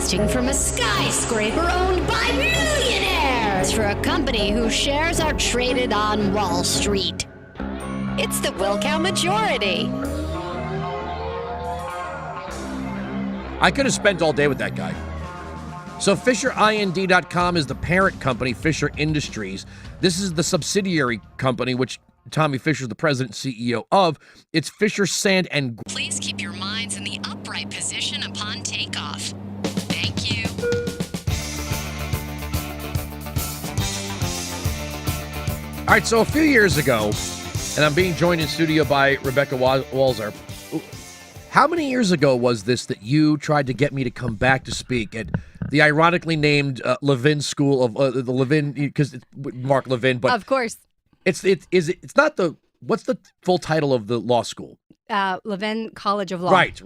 Broadcasting from a skyscraper owned by millionaires for a company whose shares are traded on Wall Street. It's the Wilkow Majority. I could have spent all day with that guy. So FisherInd.com is the parent company, Fisher Industries. This is the subsidiary company, which Tommy Fisher is the president and CEO of. It's Fisher Sand and... Please keep your minds in the upright position upon takeoff. Thank you. All right, so a few years ago, and I'm being joined in studio by Rebecca Walzer. How many years ago was this that you tried to get me to come back to speak at the ironically named Levin School of the Levin, because it's Mark Levin, but of course, it's not the, what's the full title of the law school? Levin College of Law. Right.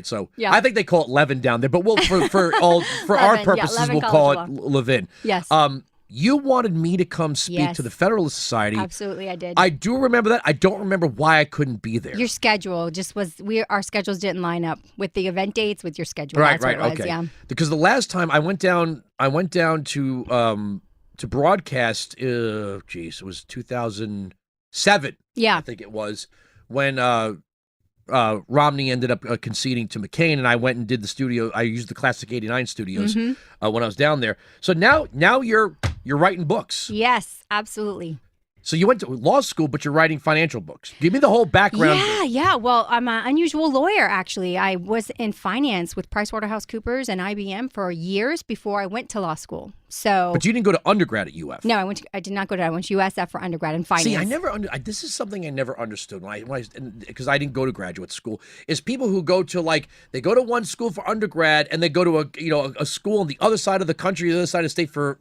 So yeah. I think they call it Levin down there, but we'll for our purposes, Levin we'll College call it Levin. Yes. You wanted me to come speak to the Federalist Society. Absolutely, I did. I do remember that. I don't remember why I couldn't be there. Your schedule just was, our schedules didn't line up with the event dates, with your schedule. Right, That's what it was, okay. Yeah. Because the last time I went down to broadcast, it was 2007. Yeah. I think it was, when Romney ended up conceding to McCain, and I went and did the studio. I used the Classic 89 studios when I was down there. So now you're writing books. Yes, absolutely. So you went to law school, but you're writing financial books. Give me the whole background. Yeah. Well, I'm an unusual lawyer, actually. I was in finance with PricewaterhouseCoopers and IBM for years before I went to law school. But you didn't go to undergrad at UF. No, I did not go to. I went to USF for undergrad in finance. See, this is something I never understood because I didn't go to graduate school. Is people who go to they go to one school for undergrad and they go to a school on the other side of the country, the other side of the state for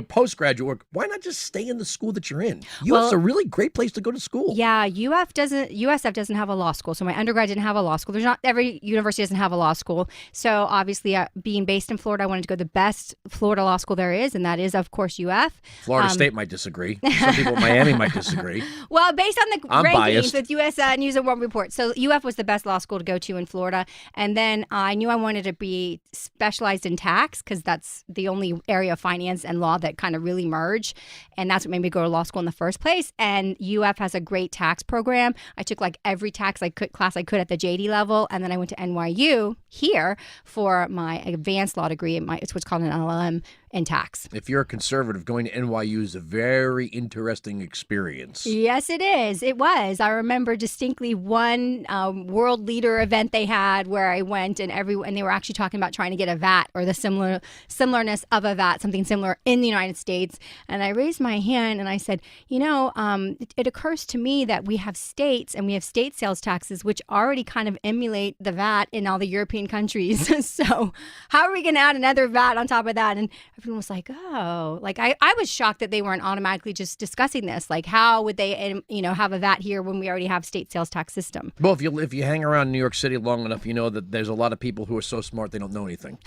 postgraduate work. Why not just stay in the school that you're in? UF's a really great place to go to school. Yeah, USF doesn't have a law school. So my undergrad didn't have a law school. Every university doesn't have a law school. So obviously, being based in Florida, I wanted to go to the best Florida law school there is, and that is, of course, UF. Florida State might disagree. Some people in Miami might disagree. Well, based on the I'm rankings biased. with US News and World Report, so UF was the best law school to go to in Florida. And then I knew I wanted to be specialized in tax because that's the only area of finance and law that kind of really merge, and that's what made me go to law school in the first place. And UF has a great tax program. I took every tax class I could at the JD level, and then I went to NYU here for my advanced law degree. It's what's called an LLM in tax. If you're a conservative, going to NYU is a very interesting experience. Yes, it is. It was. I remember distinctly one world leader event they had where I went, and they were actually talking about trying to get a VAT or the similarness of a VAT, something similar in the United States. And I raised my hand and I said, it occurs to me that we have states and we have state sales taxes which already kind of emulate the VAT in all the European countries. So how are we going to add another VAT on top of that? And everyone was like, oh, I was shocked that they weren't automatically just discussing this. How would they, have a VAT here when we already have state sales tax system? Well, if you hang around New York City long enough, you know that there's a lot of people who are so smart they don't know anything,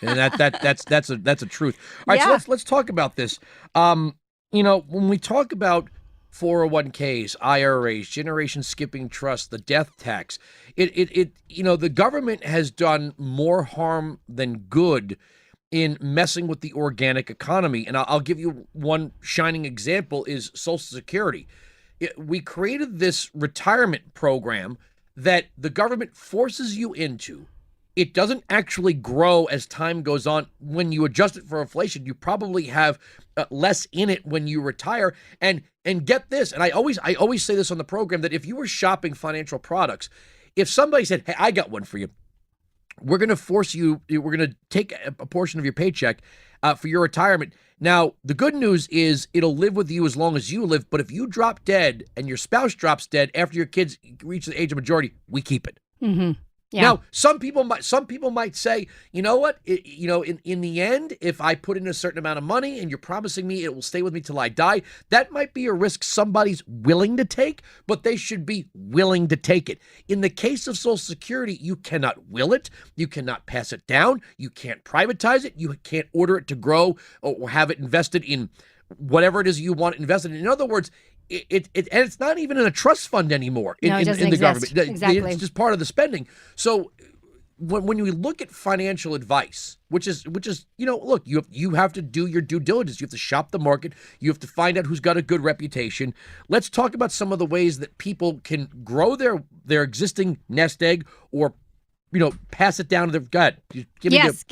and that's a truth. All right, Yeah. so let's talk about this. When we talk about 401ks, IRAs, generation skipping trust, the death tax, the government has done more harm than good in messing with the organic economy. And I'll give you one shining example is Social Security. We created this retirement program that the government forces you into. It doesn't actually grow as time goes on. When you adjust it for inflation, you probably have less in it when you retire. And get this, and I always say this on the program, that if you were shopping financial products, if somebody said, hey, I got one for you, we're going to take a portion of your paycheck for your retirement. Now, the good news is it'll live with you as long as you live, but if you drop dead and your spouse drops dead after your kids reach the age of majority, we keep it. Mm-hmm. Yeah. Now, some people might say, you know what, in the end, if I put in a certain amount of money and you're promising me it will stay with me till I die, that might be a risk somebody's willing to take, but they should be willing to take it. In the case of Social Security, you cannot will it, you cannot pass it down, you can't privatize it, you can't order it to grow or have it invested in whatever it is you want invested in. In other words, and it's not even in a trust fund anymore in the government. Exactly. It's just part of the spending. So when you look at financial advice, which is look, you have to do your due diligence. You have to shop the market. You have to find out who's got a good reputation. Let's talk about some of the ways that people can grow their existing nest egg, or pass it down to their gut. Yes,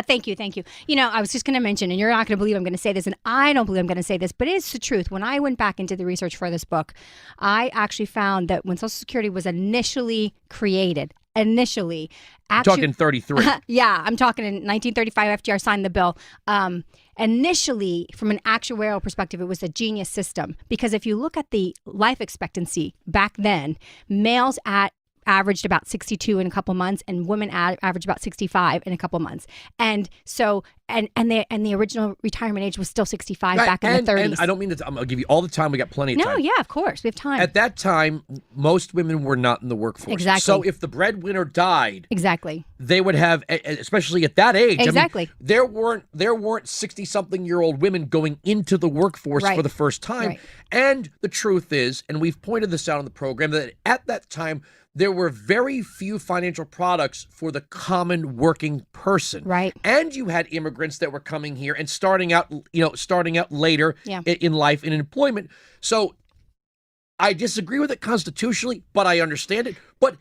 thank you. I was just going to mention, and you're not going to believe I'm going to say this, and I don't believe I'm going to say this, but it's the truth. When I went back into the research for this book, I actually found that when Social Security was initially created, actually, talking 33. Yeah, I'm talking in 1935, FDR signed the bill. Initially, from an actuarial perspective, it was a genius system, because if you look at the life expectancy back then, males averaged about 62 in a couple months, and women averaged about 65 in a couple months. And so, and the original retirement age was still 65 back in the 30s. And I don't mean to, I'll give you all the time. We got plenty of time. No, yeah, of course. We have time. At that time, most women were not in the workforce. Exactly. So if the breadwinner died, exactly, they would have, especially at that age. Exactly. I mean, there weren't 60-something-year-old women going into the workforce for the first time. Right. And the truth is, and we've pointed this out on the program, that at that time, there were very few financial products for the common working person. Right. And you had immigrants that were coming here and starting out later in life in employment. So I disagree with it constitutionally, but I understand it. But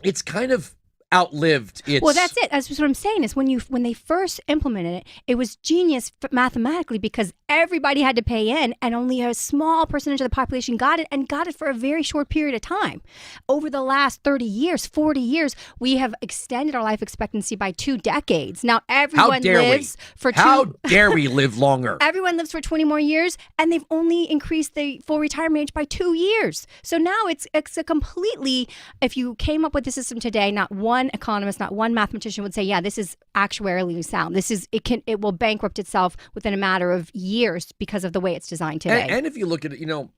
it's kind of outlived its... Well, that's it. That's what I'm saying is when they first implemented it, it was genius mathematically, because everybody had to pay in, and only a small percentage of the population got it, and got it for a very short period of time. Over the last 30 years, 40 years, we have extended our life expectancy by 2 decades. Now, everyone lives for two... How dare we live longer? Everyone lives for 20 more years, and they've only increased the full retirement age by 2 years. So now it's a completely... If you came up with the system today, not one economist, not one mathematician would say, yeah, this is actuarially sound. It will bankrupt itself within a matter of years because of the way it's designed today. And if you look at it,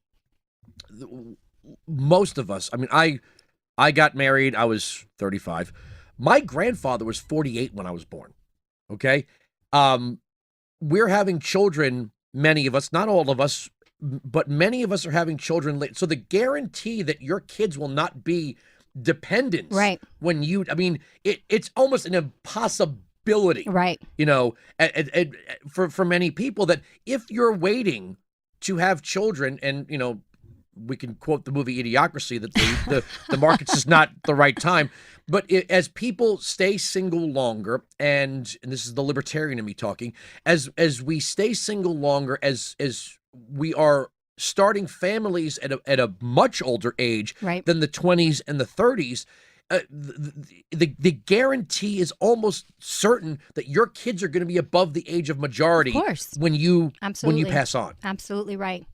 most of us, I mean, I got married, I was 35. My grandfather was 48 when I was born. Okay. We're having children, many of us, not all of us, but many of us are having children late. So the guarantee that your kids will not be dependents, right? When it's almost an impossibility, right? For many people, that if you're waiting to have children, and we can quote the movie Idiocracy, that the market's just not the right time. But as people stay single longer, and this is the libertarian in me talking, as we stay single longer, as we are starting families at a much older age than the 20s and the 30s, the guarantee is almost certain that your kids are going to be above the age of majority, of course, when you Absolutely. pass on. Absolutely right.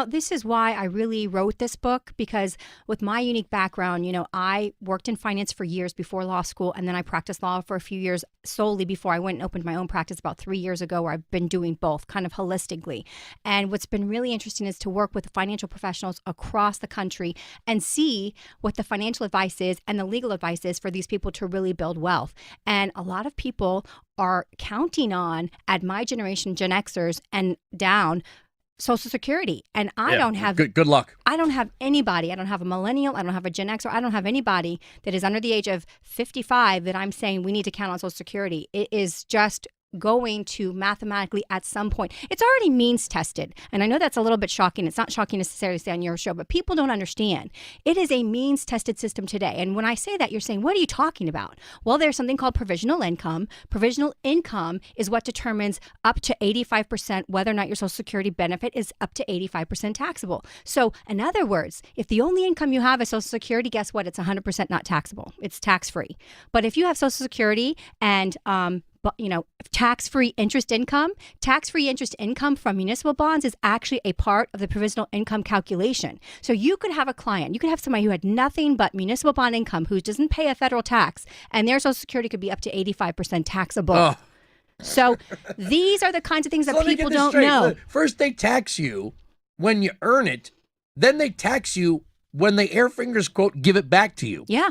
This is why I really wrote this book, because with my unique background, I worked in finance for years before law school, and then I practiced law for a few years solely before I went and opened my own practice about 3 years ago, where I've been doing both kind of holistically. And what's been really interesting is to work with financial professionals across the country and see what the financial advice is and the legal advice is for these people to really build wealth. And a lot of people are counting on, at my generation, Gen Xers and down, Social Security. And I don't have... Good luck. I don't have anybody. I don't have a millennial. I don't have a Gen Xer. I don't have anybody that is under the age of 55 that I'm saying we need to count on Social Security. It is just going to mathematically at some point. It's already means tested. And I know that's a little bit shocking. It's not shocking necessarily to say on your show, but people don't understand. It is a means tested system today. And when I say that, you're saying, what are you talking about? Well, there's something called provisional income. Provisional income is what determines up to 85% whether or not your Social Security benefit is up to 85% taxable. So in other words, if the only income you have is Social Security, guess what? It's 100% not taxable. It's tax-free. But if you have Social Security and tax-free interest income from municipal bonds is actually a part of the provisional income calculation. So you could have a client, you could have somebody who had nothing but municipal bond income, who doesn't pay a federal tax, and their Social Security could be up to 85% taxable. Oh. So these are the kinds of things that people don't know. First they tax you when you earn it, then they tax you when they, air fingers quote, give it back to you. Yeah.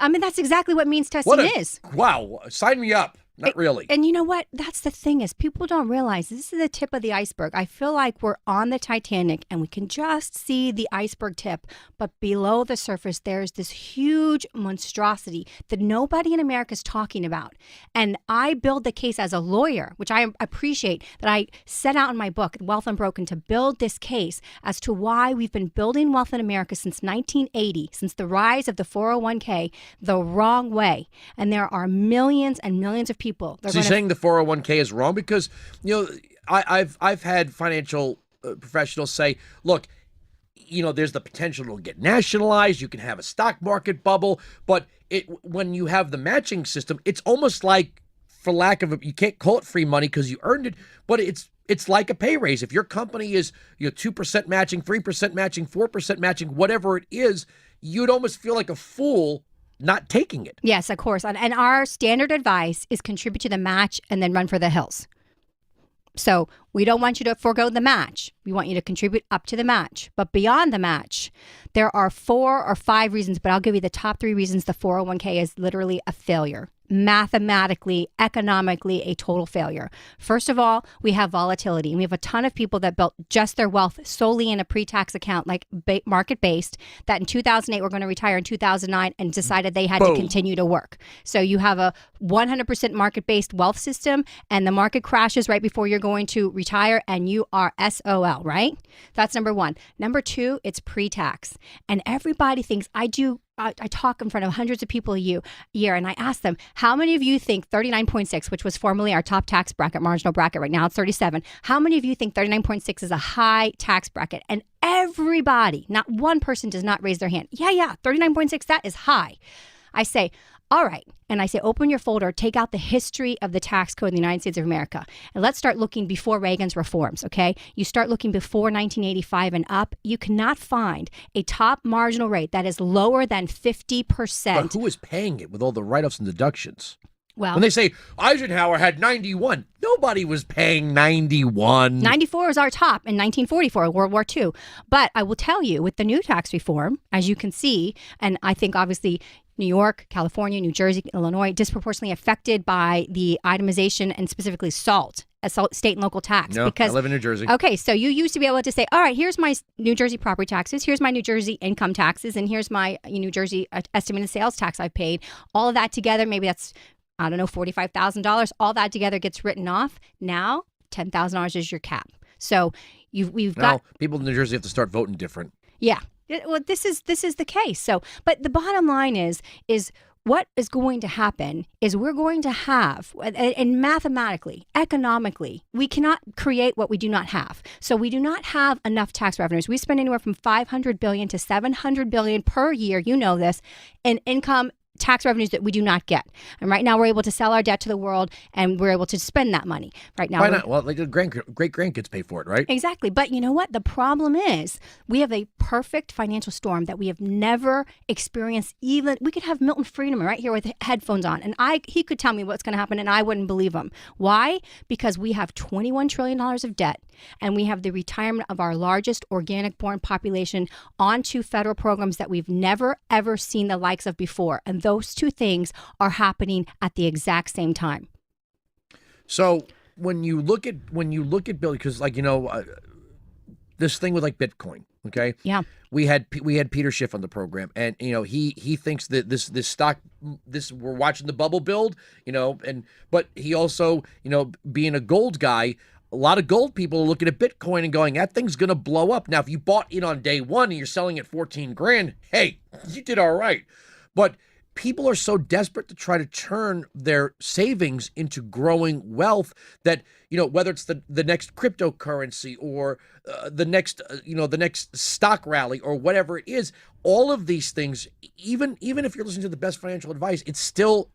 I mean, that's exactly what means testing is. Wow. Sign me up. Not really. And you know what? That's the thing is people don't realize this is the tip of the iceberg. I feel like we're on the Titanic and we can just see the iceberg tip. But below the surface, there's this huge monstrosity that nobody in America is talking about. And I build the case as a lawyer, which I appreciate that I set out in my book, Wealth Unbroken, to build this case as to why we've been building wealth in America since 1980, since the rise of the 401k, the wrong way. And there are millions and millions of people. So you're saying the 401k is wrong? Because, I've had financial professionals say, look, there's the potential to get nationalized. You can have a stock market bubble. But when you have the matching system, it's almost like, for lack of you can't call it free money because you earned it, but it's like a pay raise. If your company is 2% matching, 3% matching, 4% matching, whatever it is, you'd almost feel like a fool not taking it. Yes, of course. And our standard advice is contribute to the match and then run for the hills. So we don't want you to forego the match. We want you to contribute up to the match. But beyond the match, there are 4 or 5 reasons, but I'll give you the top 3 reasons the 401k is literally a failure. Mathematically, economically, a total failure. First of all, we have volatility. And we have a ton of people that built just their wealth solely in a pre-tax account, like market-based, that in 2008 were going to retire in 2009 and decided they had to continue to work. So you have a 100% market-based wealth system and the market crashes right before you're going to retire and you are SOL, right? That's number 1. Number 2, it's pre-tax. And everybody thinks I talk in front of hundreds of people a year, and I ask them, how many of you think 39.6, which was formerly our top tax bracket, marginal bracket, right now it's 37, how many of you think 39.6 is a high tax bracket? And everybody, not one person does not raise their hand. Yeah, 39.6, that is high. I say, all right. And I say, open your folder, take out the history of the tax code in the United States of America. And let's start looking before Reagan's reforms, okay? You start looking before 1985 and up, you cannot find a top marginal rate that is lower than 50%. But who is paying it with all the write-offs and deductions? Well, when they say Eisenhower had 91, nobody was paying 91. 94 is our top in 1944, World War II. But I will tell you, with the new tax reform, as you can see, and I think obviously New York, California, New Jersey, Illinois, disproportionately affected by the itemization and specifically SALT, state and local tax. No, because I live in New Jersey. Okay, so you used to be able to say, all right, here's my New Jersey property taxes, here's my New Jersey income taxes, and here's my New Jersey estimated sales tax I've paid. All of that together, maybe that's, I don't know, $45,000. All that together gets written off. Now, $10,000 is your cap. So we've got people in New Jersey have to start voting different. Yeah. Well, this is the case. So, but the bottom line is what is going to happen is we're going to have, and mathematically, economically, we cannot create what we do not have. So we do not have enough tax revenues. We spend anywhere from $500 billion to $700 billion per year, you know this, in income tax revenues that we do not get. And right now we're able to sell our debt to the world and we're able to spend that money. Right now. Why not? Well, like the great grandkids pay for it, right? Exactly. But you know what? The problem is we have a perfect financial storm that we have never experienced. Even we could have Milton Friedman right here with headphones on and he could tell me what's going to happen and I wouldn't believe him. Why? Because we have $21 trillion of debt and we have the retirement of our largest organic born population onto federal programs that we've never ever seen the likes of before. And those two things are happening at the exact same time. So when you look at Bill, because this thing with like Bitcoin, okay? Yeah. We had Peter Schiff on the program, and he thinks that this stock, we're watching the bubble build, but he also being a gold guy. A lot of gold people are looking at Bitcoin and going, that thing's going to blow up. Now, if you bought in on day one and you're selling at 14 grand, hey, you did all right. But people are so desperate to try to turn their savings into growing wealth that, whether it's the next cryptocurrency or the next stock rally or whatever it is, all of these things, even if you're listening to the best financial advice, it's still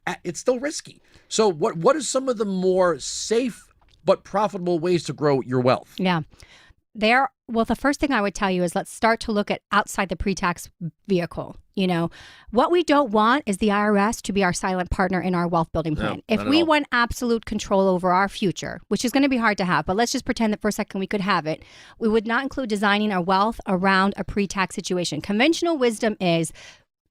risky. So what are some of the more safe but profitable ways to grow your wealth? Yeah. Well, the first thing I would tell you is let's start to look at outside the pre-tax vehicle. What we don't want is the IRS to be our silent partner in our wealth building plan. No, if we want absolute control over our future, which is going to be hard to have, but let's just pretend that for a second we could have it, we would not include designing our wealth around a pre-tax situation. Conventional wisdom is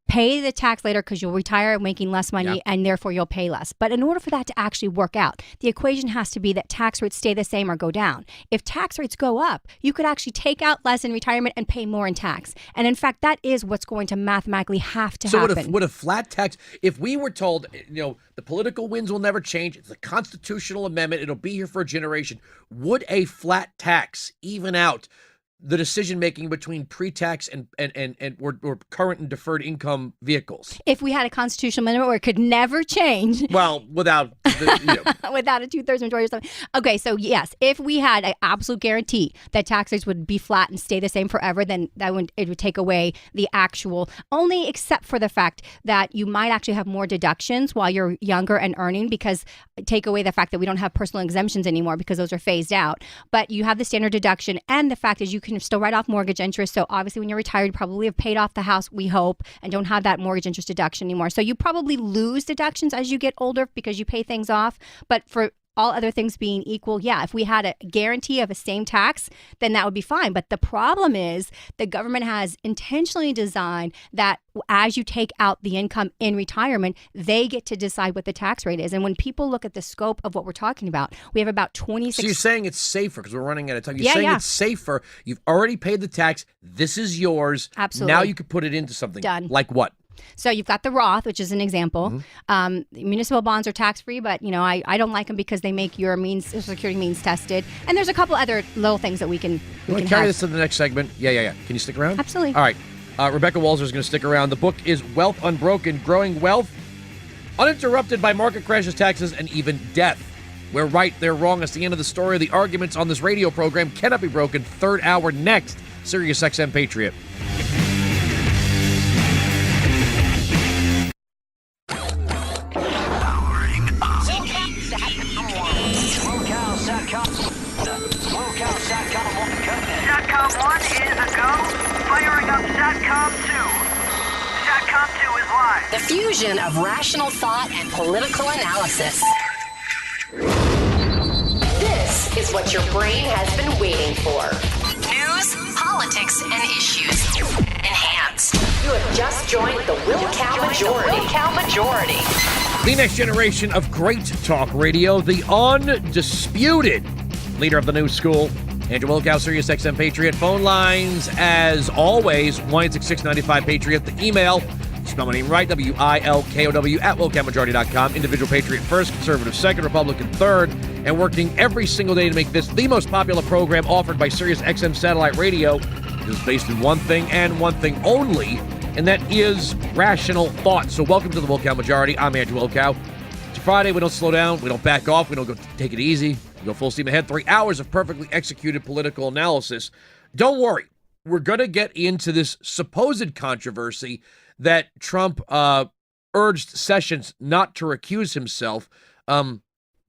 pay the tax later because you'll retire making less money and therefore you'll pay less. But in order for that to actually work out, the equation has to be that tax rates stay the same or go down. If tax rates go up, you could actually take out less in retirement and pay more in tax. And in fact, that is what's going to mathematically have to happen. So would a flat tax, if we were told, the political winds will never change, it's a constitutional amendment, it'll be here for a generation, would a flat tax even out the decision making between pre-tax and or current and deferred income vehicles? If we had a constitutional amendment where it could never change. Well, without without a 2/3 majority or something. Okay, so yes, if we had an absolute guarantee that tax rates would be flat and stay the same forever, then it would take away the actual, only except for the fact that you might actually have more deductions while you're younger and earning, because take away the fact that we don't have personal exemptions anymore because those are phased out. But you have the standard deduction, and the fact is you can still write off mortgage interest. So obviously when you're retired, you probably have paid off the house, we hope, and don't have that mortgage interest deduction anymore. So you probably lose deductions as you get older because you pay things off. But for all other things being equal, yeah, if we had a guarantee of a same tax, then that would be fine. But the problem is the government has intentionally designed that as you take out the income in retirement, they get to decide what the tax rate is. And when people look at the scope of what we're talking about, we have about 26. So you're saying it's safer, because we're running out of time. You're saying it's safer. You've already paid the tax. This is yours. Absolutely. Now you could put it into something. Done. Like what? So you've got the Roth, which is an example. Municipal bonds are tax-free, but I don't like them because they make your Social Security means tested. And there's a couple other little things that we can carry this to the next segment. Yeah. Can you stick around? Absolutely. All right. Rebecca Walzer is going to stick around. The book is Wealth Unbroken: Growing Wealth Uninterrupted by Market Crashes, Taxes, and Even Death. We're right, they're wrong. It's the end of the story. The arguments on this radio program cannot be broken. Third hour next. Sirius XM Patriot. Satcom 1 is a go. Firing up Satcom 2. Satcom 2 is live. The fusion of rational thought and political analysis. This is what your brain has been waiting for. News, politics, and issues. Enhanced. You have just joined the Wilkow Majority. The next generation of great talk radio, the undisputed leader of the new school, Andrew Wilkow, Sirius XM Patriot. Phone lines, as always, 1-866-95-PATRIOT. The email, spell my name right, WILKOW at WilkowMajority.com. Individual Patriot first, conservative second, Republican third, and working every single day to make this the most popular program offered by Sirius XM Satellite Radio. It is based in one thing and one thing only, and that is rational thought. So welcome to the Wilkow Majority. I'm Andrew Wilkow. It's Friday. We don't slow down. We don't back off. We don't go take it easy. We go full steam ahead. 3 hours of perfectly executed political analysis. Don't worry. We're going to get into this supposed controversy that Trump urged Sessions not to recuse himself. The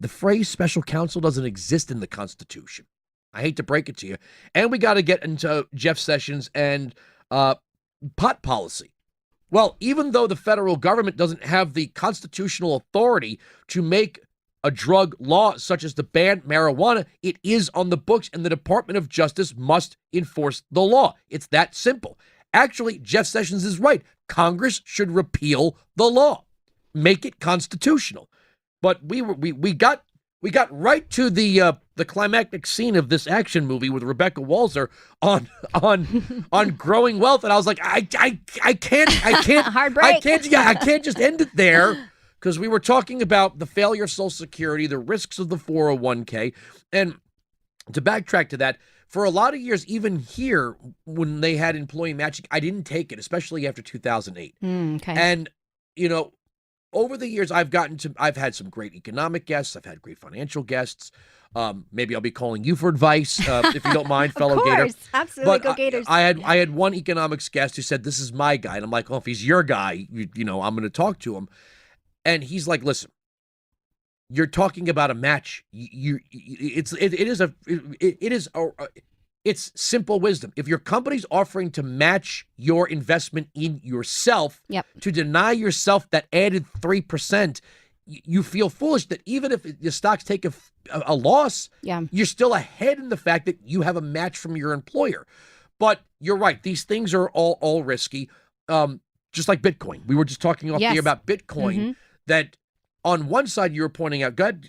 phrase special counsel doesn't exist in the Constitution. I hate to break it to you. And we got to get into Jeff Sessions and pot policy. Well, even though the federal government doesn't have the constitutional authority to make a drug law such as to ban marijuana, it is on the books, and the Department of Justice must enforce the law. It's that simple. Actually, Jeff Sessions is right. Congress should repeal the law, make it constitutional. But we got right to the climactic scene of this action movie with Rebecca Walzer on growing wealth, and I was like, I can't hard break. I can't just end it there, because we were talking about the failure of Social Security, the risks of the 401k, and to backtrack to that, for a lot of years, even here when they had employee matching, I didn't take it, especially after 2008. Okay. And over the years, I've had some great economic guests. I've had great financial guests. Maybe I'll be calling you for advice, if you don't mind, fellow of course, Gator. Absolutely, But go Gators. I had one economics guest who said, "This is my guy," and I'm like, "Well, if he's your guy, I'm going to talk to him." And he's like, "Listen, you're talking about a match. It's simple wisdom. If your company's offering to match your investment in yourself, to deny yourself that added 3%, you feel foolish that even if the stocks take a loss, you're still ahead in the fact that you have a match from your employer." But you're right. These things are all risky. just like Bitcoin. We were just talking off the Yes. air about Bitcoin, that on one side you were pointing out, God,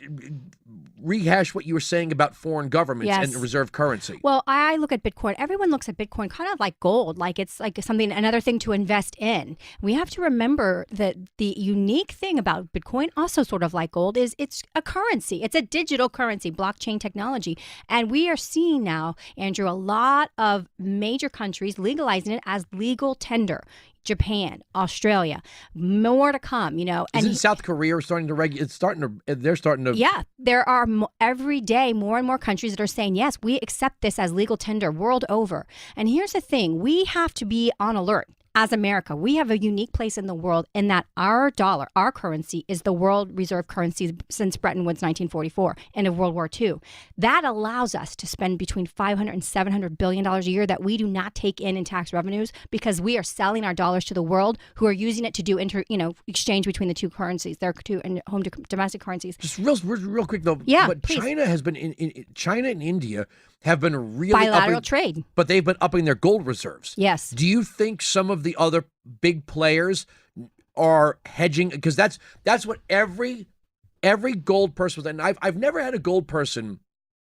rehash what you were saying about foreign governments Yes. and reserve currency. Well, I look at Bitcoin. Everyone looks at Bitcoin kind of like gold, like it's like something, another thing to invest in. We have to remember that the unique thing about Bitcoin, also sort of like gold, is it's a currency. It's a digital currency, blockchain technology. And we are seeing now, Andrew, a lot of major countries legalizing it as legal tender. Japan, Australia, more to come, and Isn't South Korea starting to they're starting to. yeah, there are every day more and more countries that are saying, yes, we accept this as legal tender world over. And here's the thing, we have to be on alert. As America, we have a unique place in the world in that our dollar, our currency, is the world reserve currency since Bretton Woods 1944, end of World War II. That allows us to spend between $500 and $700 billion a year that we do not take in tax revenues because we are selling our dollars to the world, who are using it to do exchange between the two currencies, their two domestic currencies. Just real quick though. Yeah, but please. China has been China and India have been really Bilateral trade. but they've been upping their gold reserves. Yes. Do you think some of the other big players are hedging? Because that's what every gold person was. And I've never had a gold person,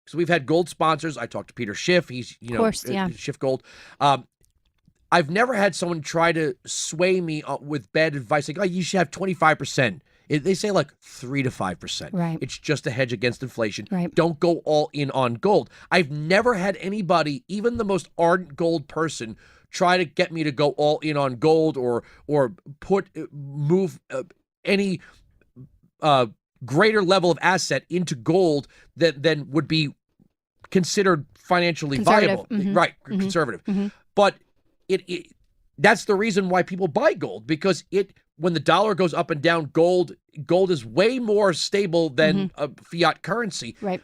because we've had gold sponsors. I talked to Peter Schiff. He's Of course, yeah. Schiff Gold. I've never had someone try to sway me with bad advice, like, oh, you should have 25%. They say like 3 to 5%. Right. It's just a hedge against inflation. Right. Don't go all in on gold. I've never had anybody, even the most ardent gold person, try to get me to go all in on gold or move any greater level of asset into gold than would be considered financially viable. Right, conservative. But that's the reason why people buy gold, because when the dollar goes up and down, gold is way more stable than a fiat currency. Right.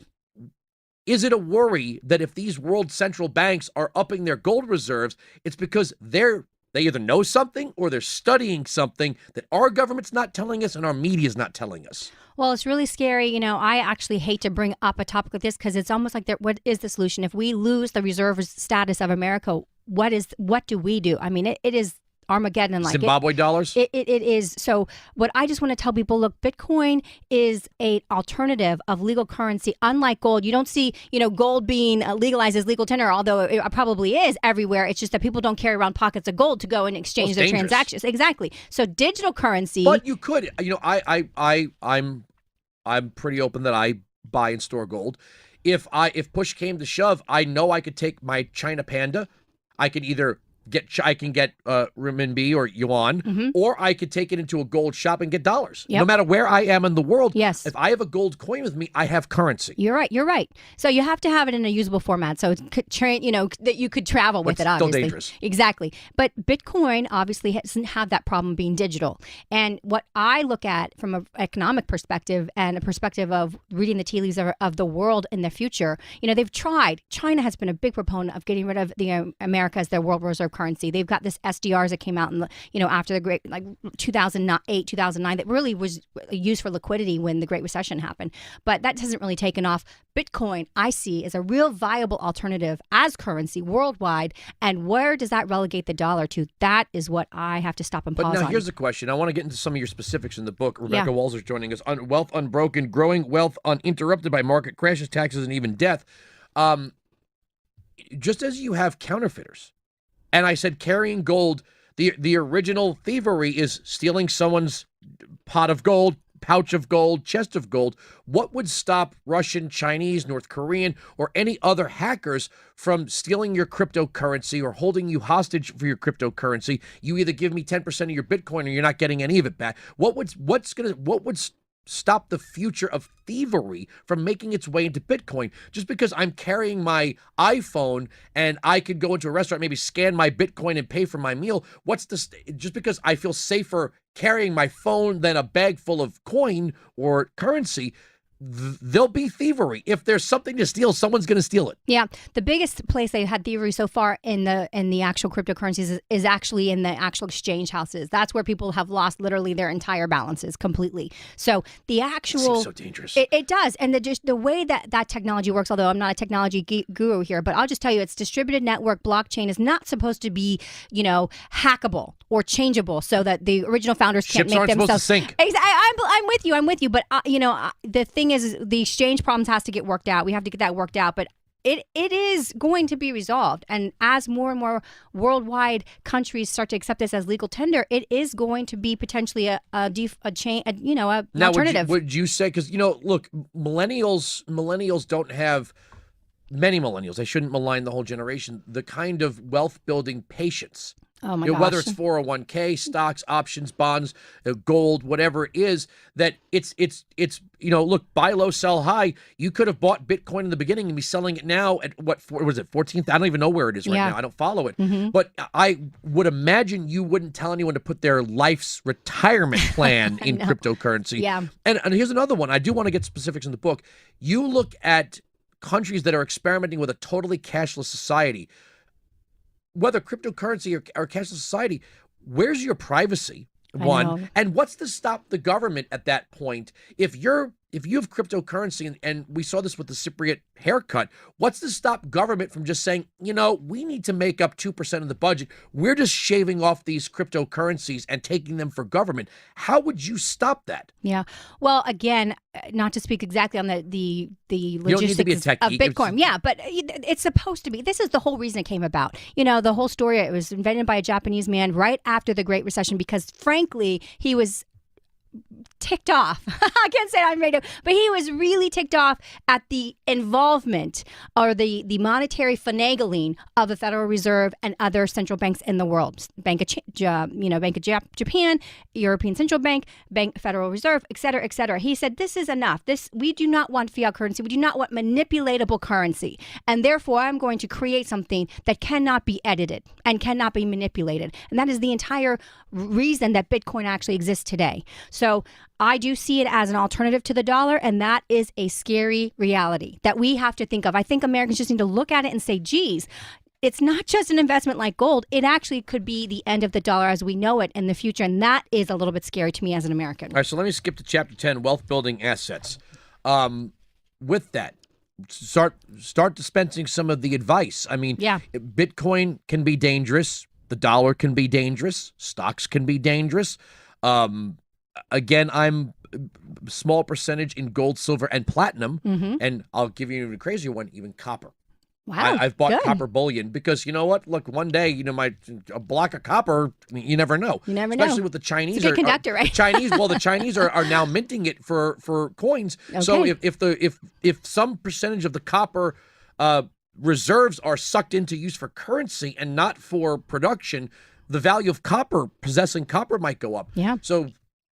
Is it a worry that if these world central banks are upping their gold reserves, it's because they either know something or they're studying something that our government's not telling us and our media's not telling us? Well, it's really scary. I actually hate to bring up a topic like this because it's almost like what is the solution? If we lose the reserve status of America, what do we do? I mean, it is Armageddon like Zimbabwe dollars? It is. So what I just want to tell people, look, Bitcoin is an alternative of legal currency. Unlike gold, you don't see, gold being legalized as legal tender, although it probably is everywhere. It's just that people don't carry around pockets of gold to go and exchange their transactions. Exactly. So digital currency. But you could, I'm pretty open that I buy and store gold. If push came to shove, I know I could take my China Panda. I can get renminbi or yuan, or I could take it into a gold shop and get dollars. Yep. No matter where I am in the world. Yes. If I have a gold coin with me, I have currency. You're right. So you have to have it in a usable format, so it could that you could travel with But it. still Obviously, dangerous. Exactly. But Bitcoin obviously doesn't have that problem being digital. And what I look at from an economic perspective and a perspective of reading the tea leaves of the world in the future, they've tried. China has been a big proponent of getting rid of the America as their world reserve currency. They've got this SDRs that came out in after the great 2008, 2009 that really was used for liquidity when the Great Recession happened. But that hasn't really taken off. Bitcoin, I see, is a real viable alternative as currency worldwide. And where does that relegate the dollar to? That is what I have to stop and pause on. But now here's the question. I want to get into some of your specifics in the book. Rebecca Walzer's joining us. Wealth Unbroken, Growing Wealth Uninterrupted by Market Crashes, Taxes, and Even Death. Just as you have counterfeiters, and I said carrying gold, the original thievery is stealing someone's pot of gold, pouch of gold, chest of gold. What would stop Russian, Chinese, North Korean, or any other hackers from stealing your cryptocurrency or holding you hostage for your cryptocurrency? You either give me 10% of your Bitcoin or you're not getting any of it back. What would stop the future of thievery from making its way into Bitcoin? Just because I'm carrying my iPhone and I could go into a restaurant, maybe scan my Bitcoin and pay for my meal, just because I feel safer carrying my phone than a bag full of coin or currency, there'll be thievery. If there's something to steal, someone's going to steal it. Yeah, the biggest place they had thievery so far in the actual cryptocurrencies is actually in the actual exchange houses. That's where people have lost literally their entire balances completely. So the actual, it seems so dangerous. It does, and the way that technology works. Although I'm not a technology guru here, but I'll just tell you, it's distributed network blockchain is not supposed to be hackable or changeable, so that the original founders can't Ships make aren't themselves. supposed to sink. I'm with you, but the thing is the exchange problems has to get worked out. We have to get that worked out, but it is going to be resolved. And as more and more worldwide countries start to accept this as legal tender, it is going to be potentially an alternative. Would you say, because look, millennials don't have, many millennials, I shouldn't malign the whole generation, the kind of wealth building patience. Oh my gosh. Whether it's 401k, stocks, options, bonds, gold, whatever it is, that it's look, buy low, sell high. You could have bought Bitcoin in the beginning and be selling it now at what was it, 14th? I don't even know where it is right now. I don't follow it. Mm-hmm. But I would imagine you wouldn't tell anyone to put their life's retirement plan in cryptocurrency. Yeah. And here's another one. I do want to get specifics in the book. You look at countries that are experimenting with a totally cashless society. Whether cryptocurrency or cashless society, where's your privacy? One, and what's to stop the government at that point? If you have cryptocurrency, and we saw this with the Cypriot haircut, what's to stop government from just saying, we need to make up 2% of the budget. We're just shaving off these cryptocurrencies and taking them for government. How would you stop that? Yeah. Well, again, not to speak exactly on the You don't need to be a logistics tech of geek. Bitcoin. Yeah, but it's supposed to be. This is the whole reason it came about. The whole story, it was invented by a Japanese man right after the Great Recession because, frankly, he was ticked off. I can't say I'm ready to, but he was really ticked off at the involvement or the monetary finagling of the Federal Reserve and other central banks in the world. Bank of Japan, European Central Bank, Federal Reserve, et cetera, et cetera. He said, this is enough. We do not want fiat currency. We do not want manipulatable currency. And therefore, I'm going to create something that cannot be edited and cannot be manipulated. And that is the entire reason that Bitcoin actually exists today. So I do see it as an alternative to the dollar, and that is a scary reality that we have to think of. I think Americans just need to look at it and say, geez, it's not just an investment like gold. It actually could be the end of the dollar as we know it in the future, and that is a little bit scary to me as an American. All right, so let me skip to Chapter 10, Wealth Building Assets. With that, start dispensing some of the advice. I mean, Bitcoin can be dangerous. The dollar can be dangerous. Stocks can be dangerous. Again, I'm a small percentage in gold, silver, and platinum. Mm-hmm. And I'll give you a crazier one, even copper. Wow, I've bought copper bullion because you know what? Look, one day, a block of copper, you never know. You never know. Especially with the Chinese. It's a good conductor, right? The Chinese are now minting it for coins. Okay. So if some percentage of the copper reserves are sucked into use for currency and not for production, the value of possessing copper might go up. Yeah. So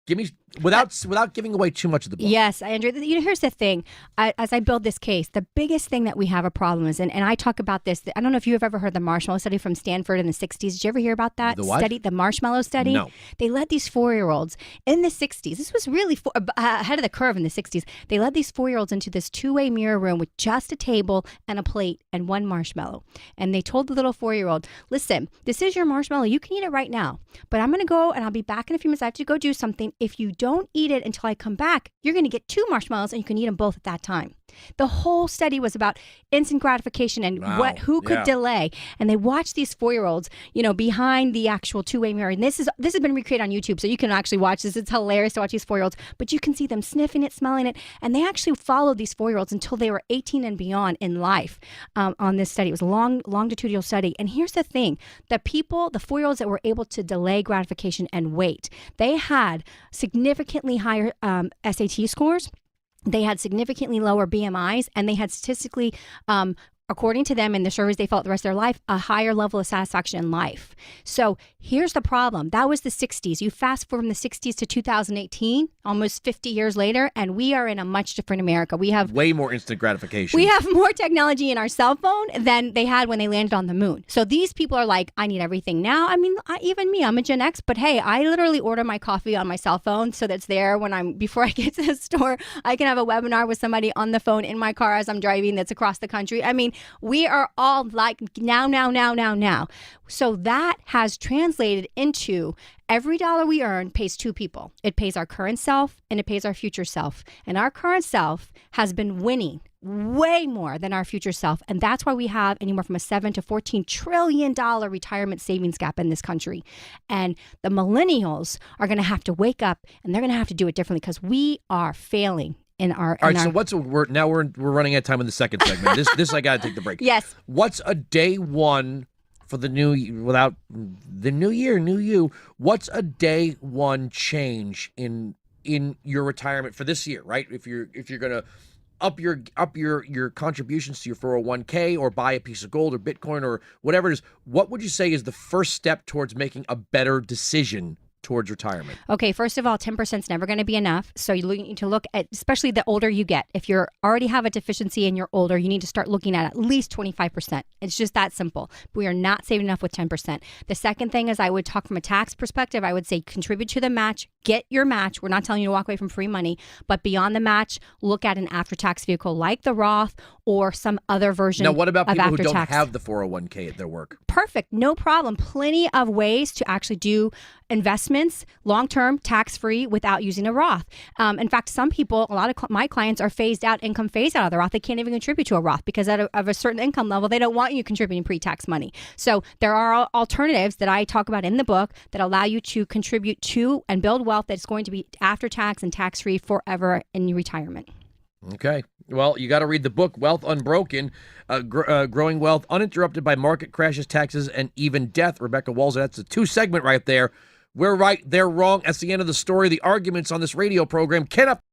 give me, without giving away too much of the book. Yes, Andrew. Here's the thing. As I build this case, the biggest thing that we have a problem is, and I talk about this, I don't know if you've ever heard the marshmallow study from Stanford in the 60s. Did you ever hear about that study, the marshmallow study? No. They led these 4-year-olds in the 60s. This was really ahead of the curve in the 60s. They led these 4-year-olds into this 2-way mirror room with just a table and a plate and one marshmallow. And they told the little 4-year-old, listen, this is your marshmallow. You can eat it right now. But I'm going to go and I'll be back in a few minutes. I have to go do something. If you don't eat it until I come back, you're going to get 2 marshmallows and you can eat them both at that time. The whole study was about instant gratification and who could delay. And they watched these 4-year-olds, behind the actual 2-way mirror. And this has been recreated on YouTube, so you can actually watch this. It's hilarious to watch these 4-year-olds, but you can see them sniffing it, smelling it. And they actually followed these 4-year-olds until they were 18 and beyond in life on this study. It was a longitudinal study. And here's the thing, the 4-year-olds that were able to delay gratification and wait, they had significantly higher SAT scores. They had significantly lower BMIs, and they had statistically according to them in the surveys they felt the rest of their life, a higher level of satisfaction in life. So here's the problem. That was the 60s. You fast forward from the 60s to 2018, almost 50 years later, and we are in a much different America. We have way more instant gratification. We have more technology in our cell phone than they had when they landed on the moon. So these people are like, I need everything now. I mean, even me, I'm a Gen X, but hey, I literally order my coffee on my cell phone so that's there before I get to the store. I can have a webinar with somebody on the phone in my car as I'm driving that's across the country. I mean, we are all like now. So that has translated into every dollar we earn pays two people. It pays our current self and it pays our future self. And our current self has been winning way more than our future self. And that's why we have anywhere from a $7 to $14 trillion retirement savings gap in this country. And the millennials are going to have to wake up and they're going to have to do it differently because we are failing. All right, so we're running out of time in the second segment. This I got to take the break. Yes. What's a day one for the new year, new you? What's a day one change in your retirement for this year, right? If you're going to up your contributions to your 401k or buy a piece of gold or Bitcoin or whatever it is, what would you say is the first step towards making a better decision towards retirement? Okay, first of all, 10% is never going to be enough. So you need to look at, especially the older you get. If you already have a deficiency and you're older, you need to start looking at least 25%. It's just that simple. We are not saving enough with 10%. The second thing is I would talk from a tax perspective. I would say contribute to the match. Get your match. We're not telling you to walk away from free money, but beyond the match, look at an after-tax vehicle like the Roth or some other version of after-tax. Now, what about people who don't have the 401k at their work? Perfect. No problem. Plenty of ways to actually do investments long-term, tax-free without using a Roth. In fact, some people, a lot of my clients are income phased out of the Roth. They can't even contribute to a Roth because of a certain income level, they don't want you contributing pre-tax money. So there are alternatives that I talk about in the book that allow you to contribute to and build wealth that's going to be after tax and tax-free forever in your retirement. Okay. Well, you got to read the book, Wealth Unbroken, Growing Wealth Uninterrupted by Market Crashes, Taxes, and Even Death. Rebecca Walzer, that's a 2-segment right there. We're right, they're wrong. That's the end of the story. The arguments on this radio program cannot